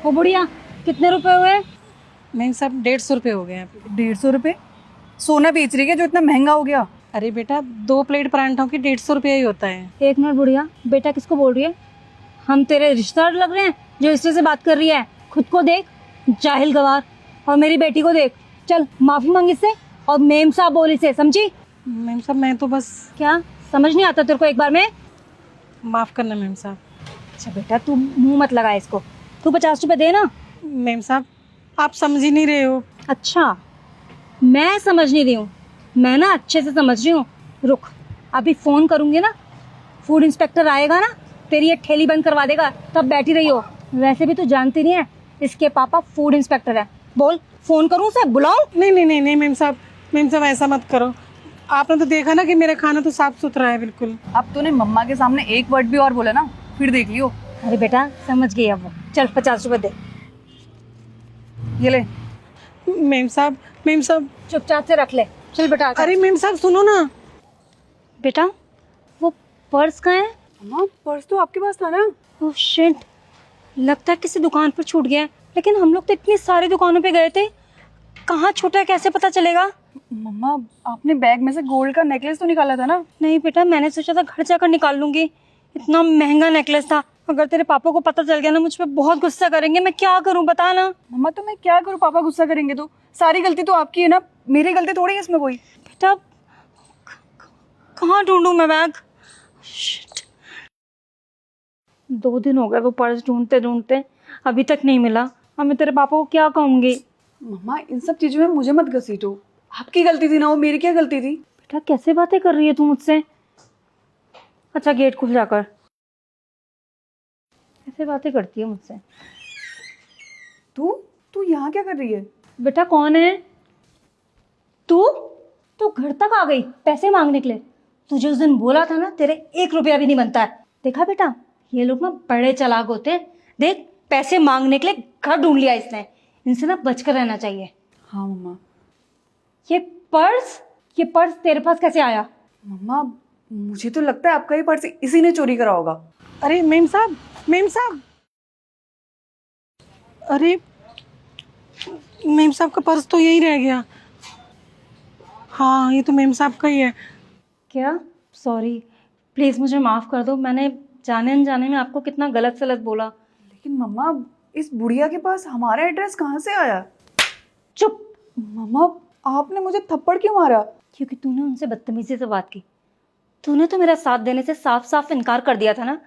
ओ बुढ़िया, कितने रुपए हुए? नहीं सब 150 रुपये हो गए हैं। 150 रुपए? सोना बेच रही है जो इतना महंगा हो गया? अरे बेटा 2 प्लेट परांठों की 150 रुपये ही होता है। एक मिनट बुढ़िया, बेटा किसको बोल रही है? हम तेरे रिश्तेदार लग रहे हैं जो इससे बात कर रही है? खुद को देख, जाहिल गवार। और मेरी बेटी को देख। चल माफी मांग इससे और मेम साहब बोल इसे, समझी? मैम साहब मैं तो बस क्या समझ नहीं आता तेरे को एक बार में? माफ़ करना मैम साहब। अच्छा बेटा तू मुंह मत लगा इसको, तू 50 रुपए दे ना। मैम साहब आप समझ ही नहीं रहे हो। अच्छा, मैं समझ नहीं रही हूँ, मैं ना अच्छे से समझ रही हूँ। रुक, अभी फोन करूंगी ना, फूड इंस्पेक्टर आएगा ना, तेरी ये ठेली बंद करवा देगा, तब बैठी रही हो। वैसे भी तू जानती नहीं है इसके पापा फूड इंस्पेक्टर है। बोल, फोन करूँ उसे, बुलाऊं? नहीं नहीं नहीं नहीं मैम साहब ऐसा मत करो। आपने तो देखा ना कि मेरा खाना तो साफ सुथरा है बिल्कुल। अब तूने मम्मा के सामने एक वर्ड भी और बोला ना, फिर देख लियो। अरे बेटा समझ गई अब वो। चल 50 रुपए दे। ये ले। मैम साहब चुपचाप से रख ले। चल बेटा आजा। अरे मैम साहब सुनो ना। बेटा वो पर्स कहाँ है? मम्मा पर्स तो आपके पास था ना। ओह शिट, लगता है किसी दुकान पर छूट गया है। लेकिन हम लोग तो इतनी सारी दुकानों पे गए थे, कहाँ छूटा है कैसे पता चलेगा? मम्मा आपने बैग में से गोल्ड का नेकलेस तो निकाला था ना। नहीं बेटा, मैंने सोचा था घर जाकर निकाल लूंगी। इतना महंगा नेकलेस था, अगर तेरे पापा को पता चल गया ना मुझ पे बहुत गुस्सा करेंगे। मैं क्या करूं बता ना। मम्मा तो मैं क्या करूँ, पापा गुस्सा करेंगे तो? सारी गलती तो आपकी है ना, मेरी गलती थोड़ी है इसमें कोई। बेटा कहाँ ढूंढूं मैं बैग? शिट, 2 दिन हो गए वो पर्स ढूंढते ढूंढते, अभी तक नहीं मिला। अब मैं तेरे पापा को क्या कहूंगी? मम्मा इन सब चीजों में मुझे मत घसीटो, आपकी गलती थी ना वो, मेरी क्या गलती थी? बेटा कैसे बातें कर रही है तू मुझसे? अच्छा गेट खुल जाकर ऐसे बातें करती है मुझसे। तू तू यहाँ क्या कर रही है? बेटा कौन है तू? तू घर तक आ गई पैसे मांगने के लिए? तुझे उस दिन बोला था ना तेरे 1 रुपया भी नहीं बनता है। देखा बेटा, ये लोग ना बड़े चालाक होते हैं। देख, पैसे मांगने के लिए घर ढूंढ लिया इसने। इनसे ना बचकर रहना चाहिए। हाँ मम्मा। ये ये पर्स तेरे पास कैसे आया? मम्मा मुझे तो लगता है आपका ही पर्स इसी ने चोरी करा होगा। अरे मैम साहब अरे मैम साहब का पर्स तो यही रह गया। हाँ ये तो मैम साहब का ही है। क्या? सॉरी, प्लीज़ मुझे माफ़ कर दो। मैंने जाने अनजाने में आपको कितना गलत सलत बोला। लेकिन मम्मा इस बुढ़िया के पास हमारा एड्रेस कहाँ से आया? चुप। मम्मा आपने मुझे थप्पड़ क्यों मारा? क्योंकि तूने उनसे बदतमीजी से बात की। तूने तो मेरा साथ देने से साफ साफ इनकार कर दिया था ना।